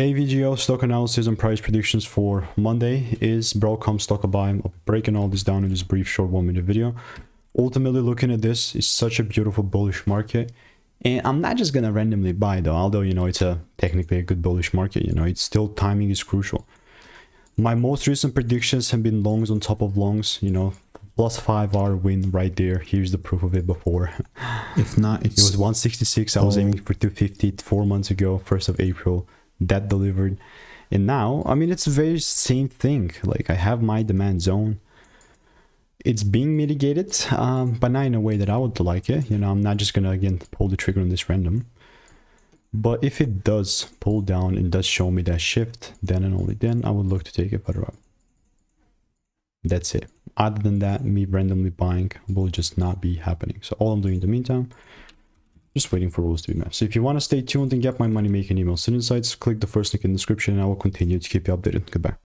AVGO stock analysis and price predictions for Monday is Broadcom stock buy. I'm breaking all this down in this brief short 1-minute video. Ultimately, looking at this, is such a beautiful bullish market, and I'm not just gonna randomly buy though, although it's technically a good bullish market. It's still, timing is crucial. My most recent predictions have been longs on top of longs, plus 5R win right there. Here's the proof of it before. If not, it was 166. I was aiming for 250 4 months ago, 1st of April. That delivered. And now, it's the very same thing. Like, I have my demand zone. It's being mitigated, but not in a way that I would like it. I'm not just gonna again pull the trigger on this random. But if it does pull down and does show me that shift, then and only then I would look to take it further up. That's it. Other than that, me randomly buying will just not be happening. So all I'm doing in the meantime, just waiting for rules to be met. So if you want to stay tuned and get my money making emails and insights, click the first link in the description and I will continue to keep you updated. Goodbye.